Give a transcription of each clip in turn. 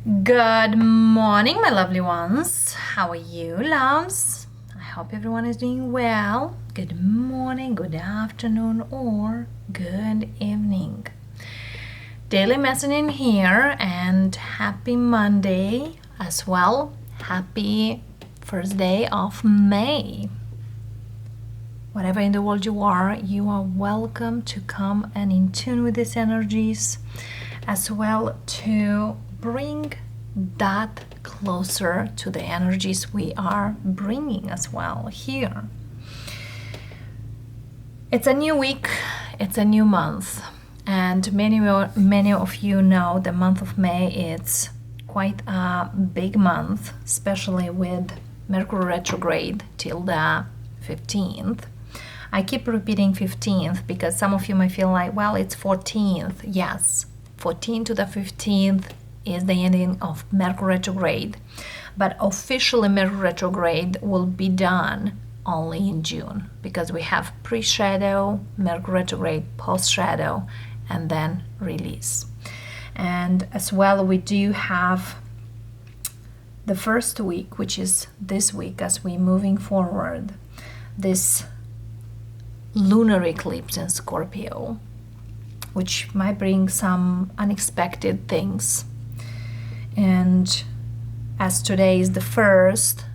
Good morning, my lovely ones. How are you, loves? I hope everyone is doing well. Good morning, good afternoon, or good evening. Daily messaging here, and happy Monday as well. Happy first day of May. Whatever in the world you are welcome to come and in tune with these energies, as well to bring that closer to the energies we are bringing as well here. It's a new week, it's a new month, and many of you know the month of May is quite a big month, especially with Mercury retrograde till the 15th. I keep repeating 15th because some of you might feel like, well, it's 14th. Yes, 14th to the 15th is the ending of Mercury retrograde, but officially Mercury retrograde will be done only in June because we have pre-shadow, Mercury retrograde, post-shadow, and then release. And as well, we do have the first week, which is this week as we're moving forward, this lunar eclipse in Scorpio, which might bring some unexpected things. And as today is the first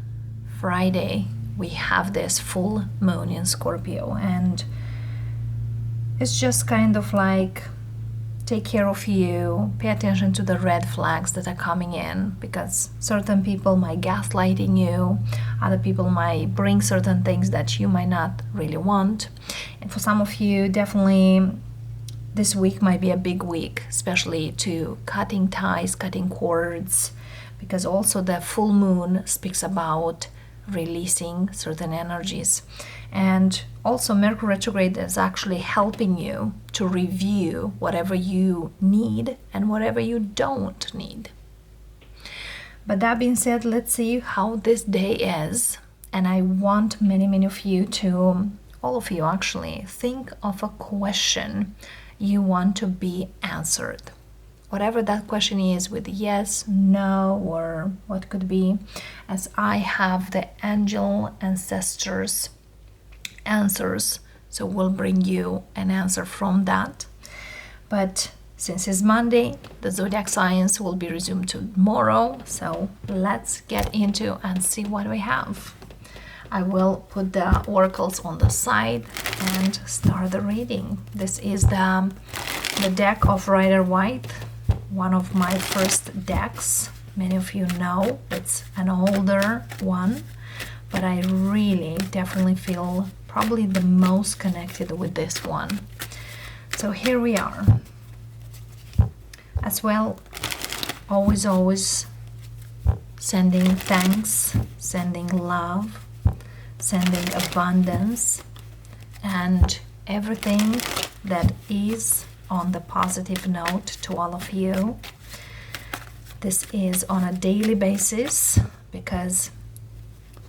Friday, we have this full moon in Scorpio, and it's just kind of like take care of you, pay attention to the red flags that are coming in, because certain people might gaslighting you, other people might bring certain things that you might not really want. And for some of you, definitely this week might be a big week, especially to cutting ties, cutting cords, because also the full moon speaks about releasing certain energies. And also Mercury retrograde is actually helping you to review whatever you need and whatever you don't need. But that being said, let's see how this day is. And I want many of you to, all of you actually, think of a question you want to be answered. Whatever that question is, with yes, no, or what could be, as I have the angel ancestors answers, so we'll bring you an answer from that. But since it's Monday, the zodiac signs will be resumed tomorrow, so let's get into and see what we have. I will put the oracles on the side and start the reading. This is the deck of Rider White, one of my first decks. Many of you know it's an older one, but I really definitely feel probably the most connected with this one. So here we are. As well, always sending thanks, sending love, sending abundance, and everything that is on the positive note to all of you. This is on a daily basis because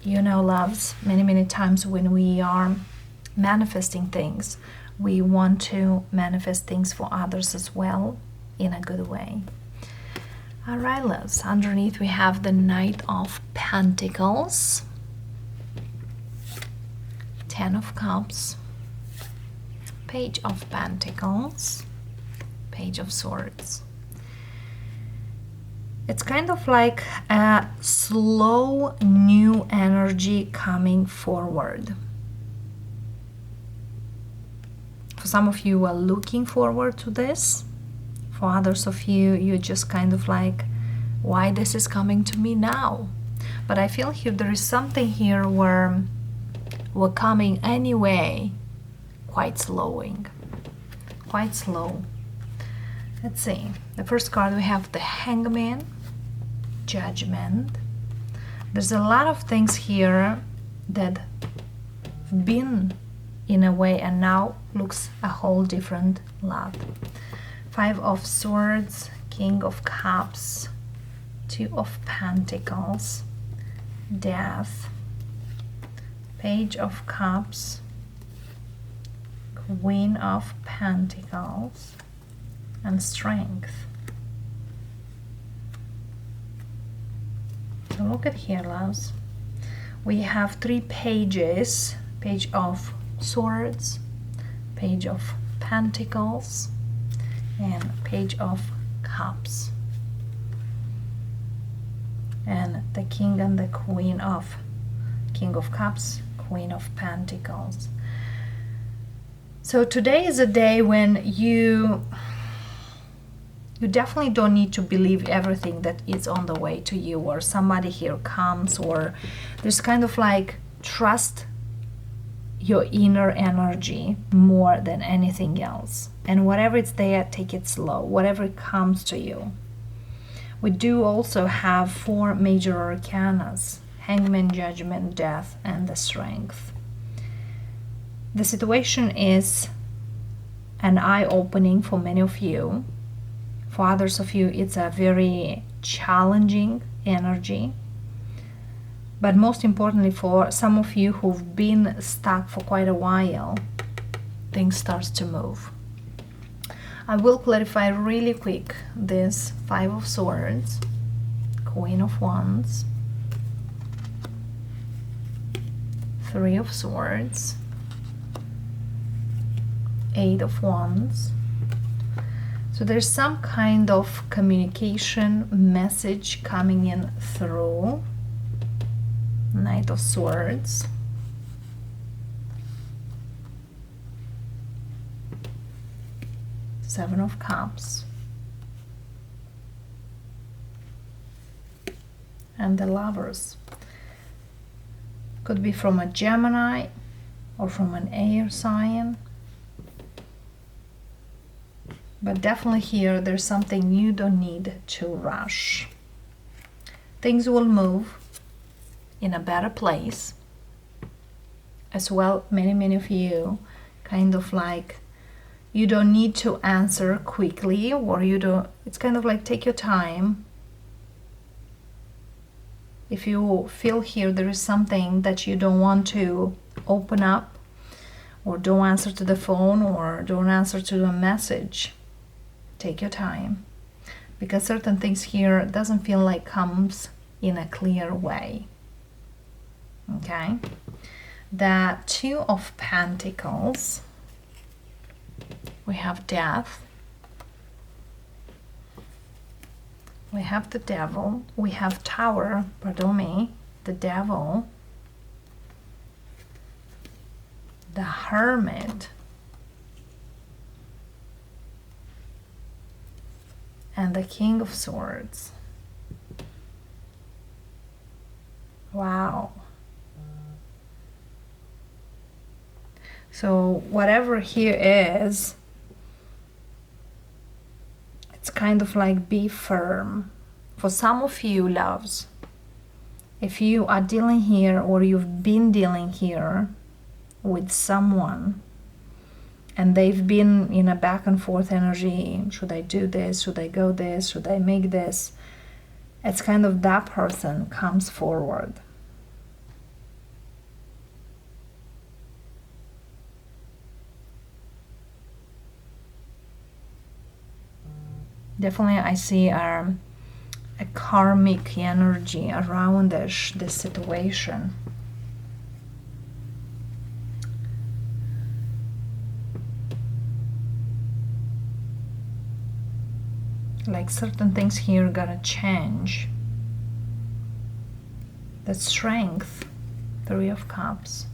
you know, loves, many times when we are manifesting things, we want to manifest things for others as well in a good way. All right, loves, underneath we have the Knight of Pentacles, Ten of Cups, Page of Pentacles, Page of Swords. It's kind of like a slow new energy coming forward. For some of you are looking forward to this. For others of you, you're just kind of like, why this is coming to me now? But I feel here there is something here where we're coming anyway, quite slow. Let's see. The first card we have the Hangman, Judgment. There's a lot of things here that have been in a way and now looks a whole different lot. Five of Swords, King of Cups, Two of Pentacles, Death, Page of Cups, Queen of Pentacles, and Strength. So look at here, loves. We have 3 pages. Page of Swords, Page of Pentacles, and Page of Cups. And the King and the Queen of Cups, Queen of Pentacles. So today is a day when you definitely don't need to believe everything that is on the way to you, or somebody here comes, or there's kind of like trust your inner energy more than anything else. And whatever it's there, take it slow, whatever comes to you. We do also have 4 major arcanas: Hangman, Judgment, Death, and the Strength. The situation is an eye-opening for many of you. For others of you, it's a very challenging energy. But most importantly, for some of you who've been stuck for quite a while, things start to move. I will clarify really quick this 5 of Swords, Queen of Wands, 3 of Swords, 8 of Wands. So there's some kind of communication message coming in through. Knight of Swords, Seven of Cups, and the Lovers. Could be from a Gemini or from an air sign. But definitely here, there's something you don't need to rush. Things will move in a better place. As well, many of you kind of like, you don't need to answer quickly, or you don't, it's kind of like take your time. If you feel here there is something that you don't want to open up, or don't answer to the phone, or don't answer to a message, take your time, because certain things here doesn't feel like comes in a clear way. Okay, the 2 of Pentacles, we have Death, we have the Devil, we have Tower, pardon me, the Devil, the Hermit, and the King of Swords. Wow. So whatever here is, it's kind of like be firm. For some of you, loves, if you are dealing here, or you've been dealing here with someone, and they've been in a back and forth energy, should I do this, should I go this, should I make this, it's kind of that person comes forward. Definitely I see a karmic energy around this situation. Like certain things here gotta change. The Strength, 3 of Cups.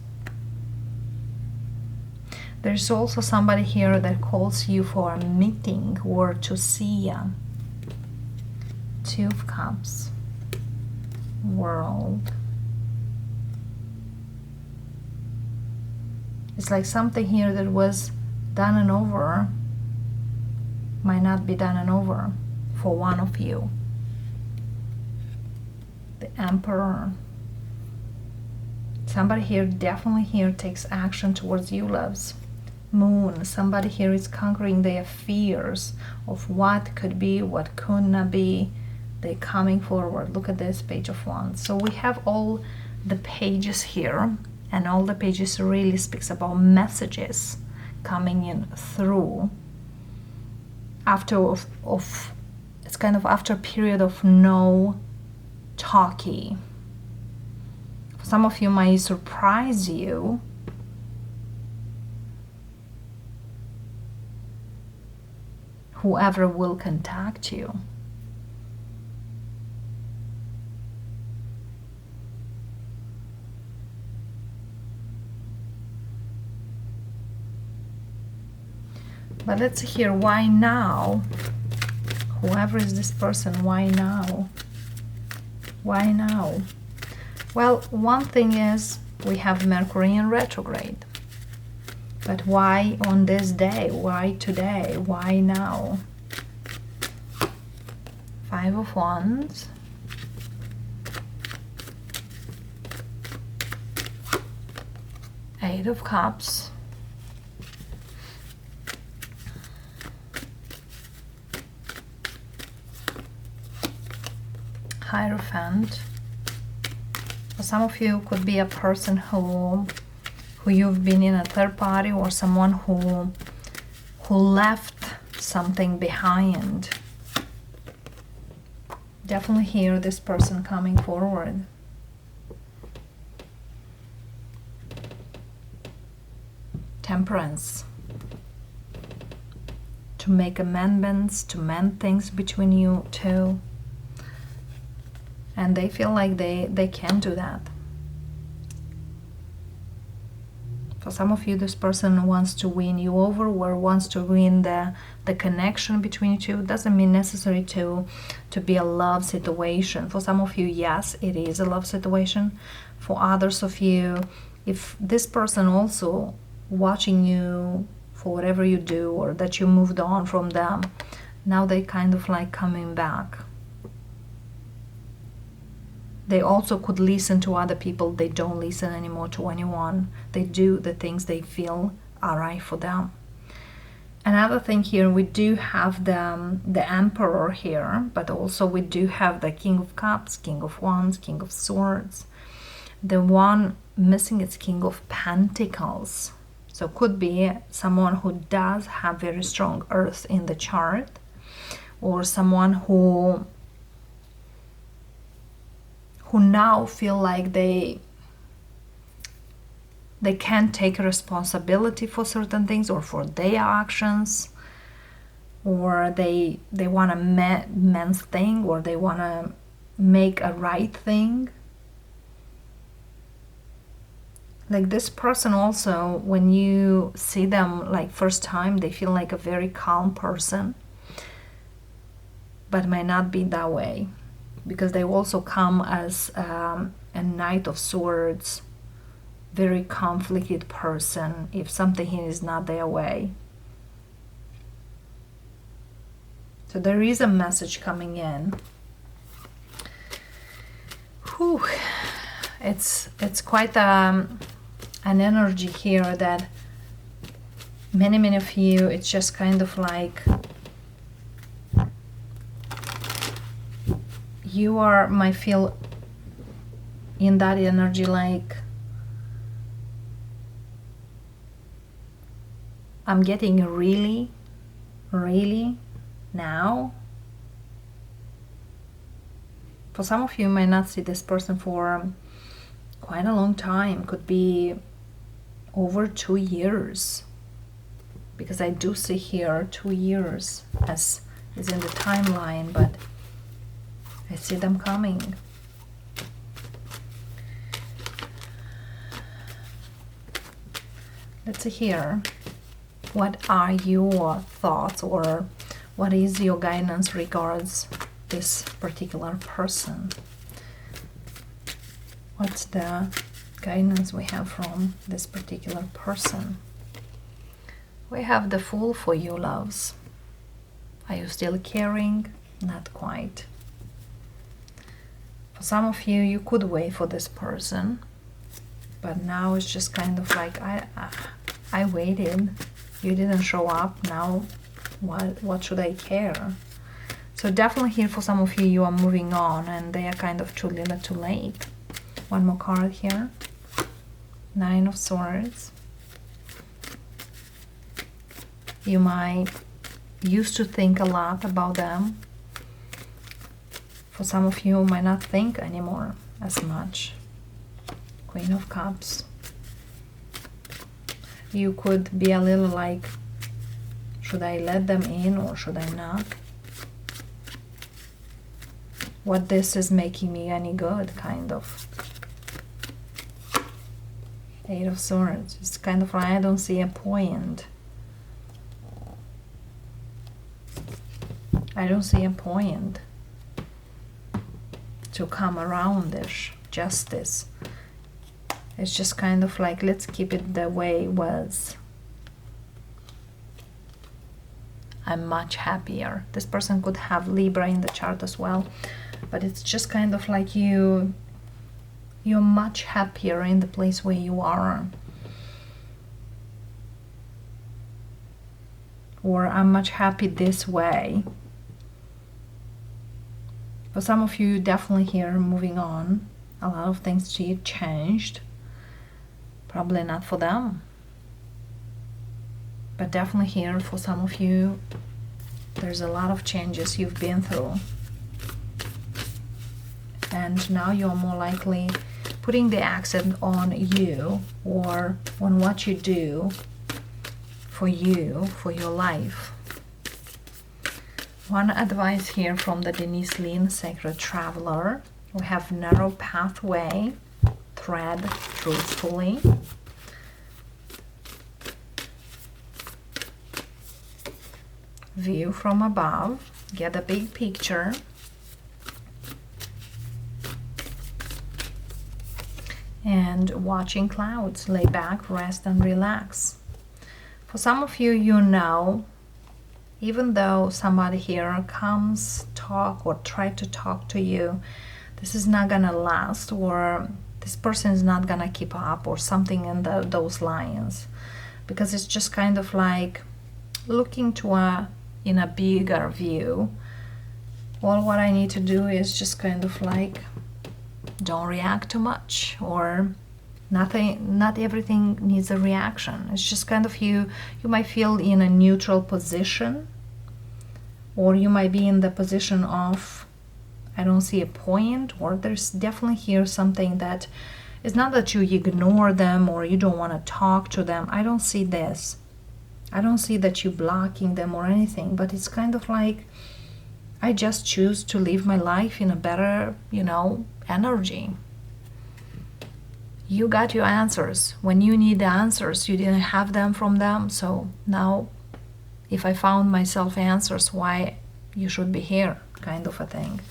There's also somebody here that calls you for a meeting or to see you. 2 of Cups, World. It's like something here that was done and over might not be done and over for one of you. The Emperor. Somebody here definitely here takes action towards you, loves. Moon. Somebody here is conquering their fears of what could be, what could not be. They're coming forward. Look at this Page of Wands. So we have all the pages here, and all the pages really speaks about messages coming in through after it's kind of after a period of no talky. Some of you might surprise you. Whoever will contact you. But let's hear why now. Whoever is this person, why now? Why now? Well, one thing is we have Mercury in retrograde. But why on this day? Why today? Why now? 5 of Wands. Eight of Cups. Hierophant. For some of you, could be a person who you've been in a third party, or someone who left something behind. Definitely hear this person coming forward. Temperance. To make amendments, to mend things between you two. And they feel like they can do that. For some of you, this person wants to win you over, or wants to win the connection between you two. It doesn't mean necessary to be a love situation. For some of you, yes, it is a love situation. For others of you, if this person also watching you for whatever you do, or that you moved on from them, now they kind of like coming back. They also could listen to other people. They don't listen anymore to anyone. They do the things they feel are right for them. Another thing here, we do have the Emperor here, but also we do have the King of Cups, King of Wands, King of Swords. The one missing is King of Pentacles. So could be someone who does have very strong earth in the chart, or someone who now feel like they can't take responsibility for certain things, or for their actions, or they want to mend thing, or they want to make a right thing. Like this person also, when you see them like first time, they feel like a very calm person, but might not be that way, because they also come as a Knight of Swords, very conflicted person if something is not their way. So there is a message coming in. Whew. It's quite an energy here that many of you, it's just kind of like you might feel in that energy like, I'm getting really now. For some of you, might not see this person for quite a long time. Could be over 2 years, because I do see here 2 years as is in the timeline, but I see them coming. Let's see here. What are your thoughts, or what is your guidance regards this particular person? What's the guidance we have from this particular person? We have the Fool for you, loves. Are you still caring? Not quite. For some of you, you could wait for this person, but now it's just kind of like, I waited, you didn't show up, now what should I care? So definitely here for some of you, you are moving on, and they are kind of too little too late. One more card here. 9 of Swords. You might used to think a lot about them. For some of you might not think anymore as much. Queen of Cups. You could be a little like, should I let them in or should I not? What this is making me any good, kind of. Eight of Swords. It's kind of like I don't see a point. I don't see a point to come around this justice. It's just kind of like, let's keep it the way it was. I'm much happier. This person could have Libra in the chart as well, but it's just kind of like you're much happier in the place where you are. Or I'm much happy this way. For some of you, definitely here, moving on. A lot of things changed. Probably not for them. But definitely here, for some of you, there's a lot of changes you've been through. And now you're more likely putting the accent on you or on what you do for you, for your life. One advice here from the Denise Lynn Sacred Traveler. We have narrow pathway, tread truthfully. View from above, get a big picture. And watching clouds, lay back, rest and relax. For some of you, you know, even though somebody here comes, talk or try to talk to you, this is not gonna last, or this person is not gonna keep up, or something in those lines, because it's just kind of like looking to in a bigger view. All what I need to do is just kind of like don't react too much, or not everything needs a reaction. It's just kind of you might feel in a neutral position, or you might be in the position of I don't see a point, or there's definitely here something that it's not that you ignore them or you don't want to talk to them. I don't see this. I don't see that you blocking them or anything, but it's kind of like I just choose to live my life in a better, energy. You got your answers. When you need the answers, you didn't have them from them. So now, if I found myself answers, why you should be here, kind of a thing.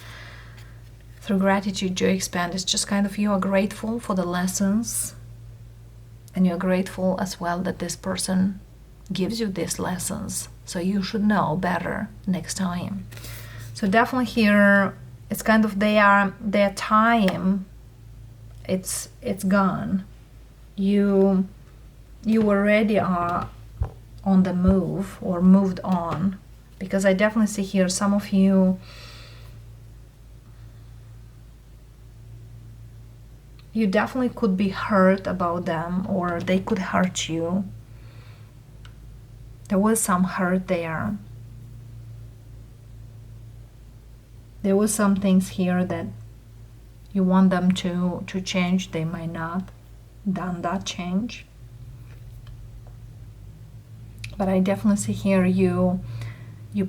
Through gratitude, joy expand. It's just kind of you are grateful for the lessons, and you're grateful as well that this person gives you these lessons. So you should know better next time. So definitely here, it's kind of their time. It's gone. You already are on the move or moved on, because I definitely see here some of you. You definitely could be hurt about them, or they could hurt you. There was some hurt there. There was some things here that you want them to change. They might not done that change. But I definitely see here you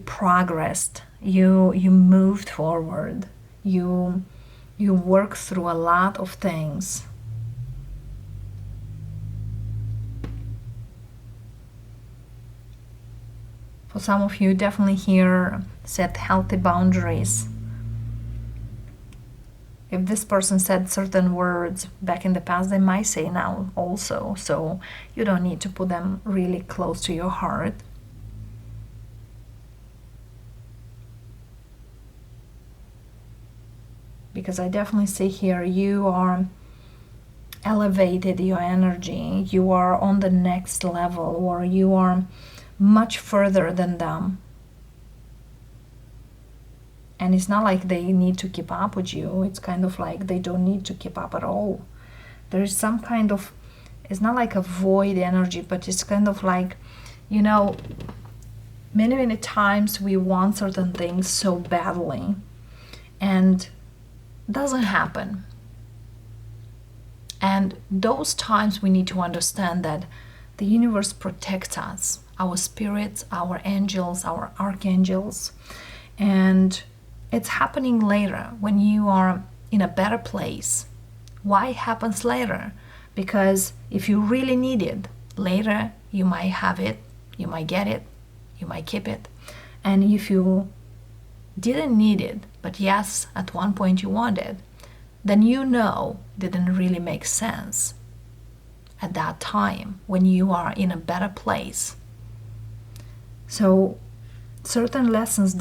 progressed. You moved forward. You worked through a lot of things. For some of you, definitely here set healthy boundaries. If this person said certain words back in the past, they might say now also. So you don't need to put them really close to your heart. Because I definitely see here you are elevated your energy. You are on the next level, or you are much further than them. And it's not like they need to keep up with you. It's kind of like they don't need to keep up at all. There is some kind of, it's not like a void energy, but it's kind of like, many times we want certain things so badly. and doesn't happen. And those times we need to understand that the universe protects us, our spirits, our angels, our archangels, and it's happening later when you are in a better place. Why it happens later? Because if you really need it, later you might have it, you might get it, you might keep it. And if you didn't need it, but yes, at one point you wanted, then you know it didn't really make sense at that time when you are in a better place. So certain lessons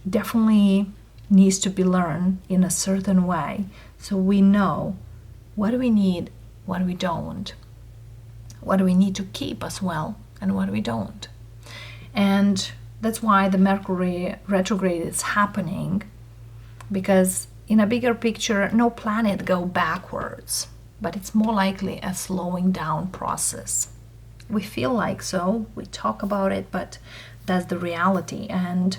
definitely needs to be learned in a certain way, so we know what we need, what we don't, what do we need to keep as well, and what we don't. And that's why the Mercury retrograde is happening, because in a bigger picture, no planet go backwards, but it's more likely a slowing down process. We feel like so, we talk about it, but that's the reality. And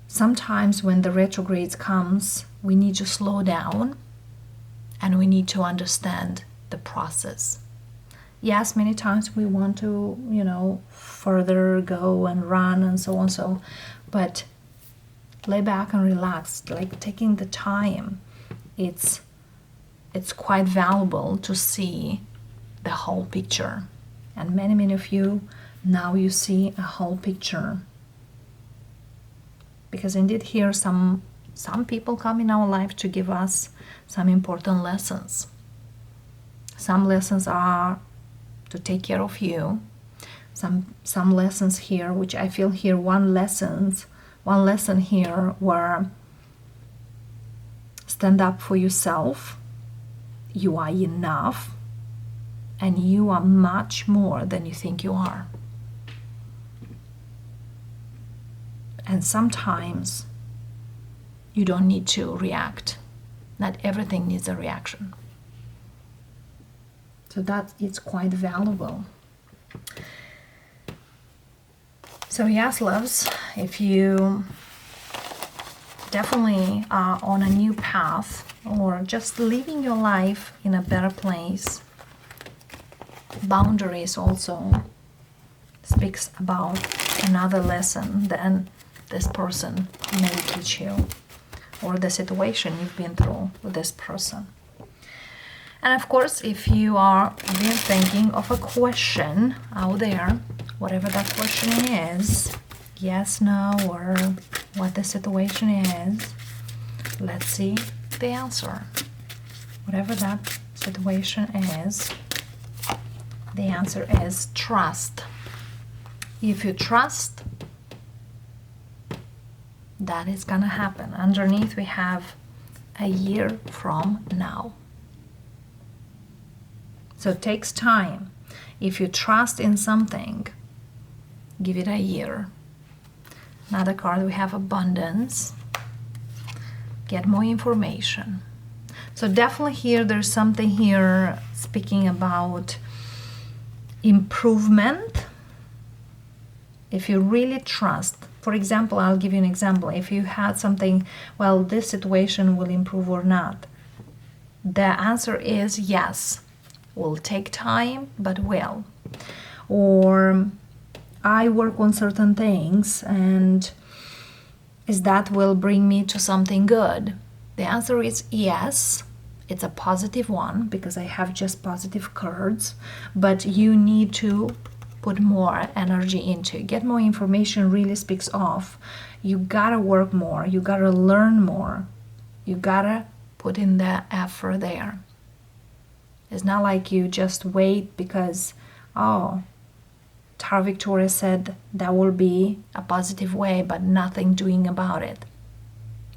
sometimes when the retrogrades comes, we need to slow down and we need to understand the process. Yes, many times we want to, further go and run and so on, but lay back and relax, like taking the time. It's quite valuable to see the whole picture. And many of you, now you see a whole picture. Because indeed here some people come in our life to give us some important lessons. Some lessons are to take care of you. Some lessons here, which I feel here, one lesson here were stand up for yourself. You are enough, and you are much more than you think you are. And sometimes you don't need to react. Not everything needs a reaction. So that is quite valuable. So yes, loves, if you definitely are on a new path or just living your life in a better place, boundaries also speaks about another lesson than this person may teach you, or the situation you've been through with this person. And of course, if you are been thinking of a question out there, whatever that question is, yes, no, or what the situation is, let's see the answer. Whatever that situation is, the answer is trust. If you trust, that is gonna happen. Underneath we have a year from now. So it takes time. If you trust in something, give it a year. Another card, we have abundance. Get more information. So definitely here, there's something here speaking about improvement. If you really trust, for example, I'll give you an example. If you had something, well, this situation will improve or not. The answer is yes. Will take time, but will. Or I work on certain things, and is that will bring me to something good? The answer is yes. It's a positive one because I have just positive cards, but you need to put more energy into. Get more information really speaks off. You gotta work more. You gotta learn more. You gotta put in the effort there. It's not like you just wait because, Tarot Victoria said that will be a positive way, but nothing doing about it.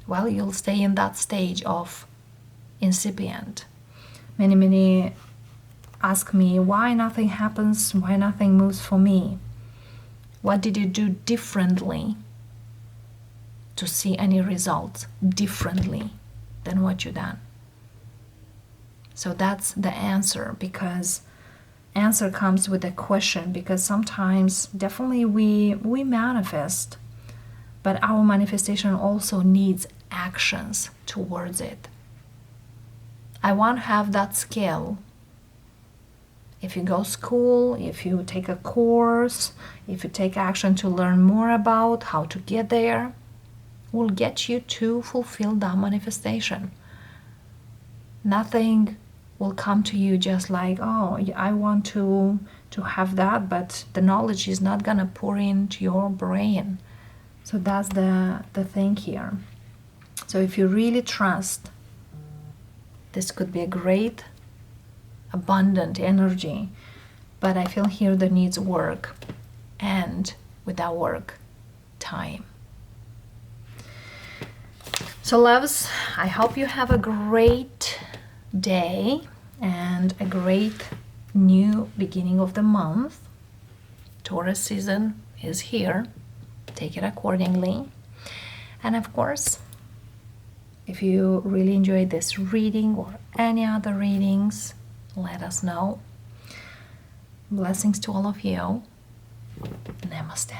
Well, you'll stay in that stage of incipient. Many ask me why nothing happens, why nothing moves for me. What did you do differently to see any results differently than what you done? So that's the answer, because answer comes with a question, because sometimes definitely we manifest but our manifestation also needs actions towards it. I want to have that skill. If you go school, if you take a course, if you take action to learn more about how to get there, will get you to fulfill that manifestation. Nothing will come to you just like, oh, I want to have that, but the knowledge is not gonna pour into your brain. So that's the thing here. So if you really trust, this could be a great, abundant energy. But I feel here there needs work. And with that work, time. So loves, I hope you have a great day and a great new beginning of the month. Taurus season is here. Take it accordingly. And of course, if you really enjoyed this reading or any other readings, let us know. Blessings to all of you. Namaste.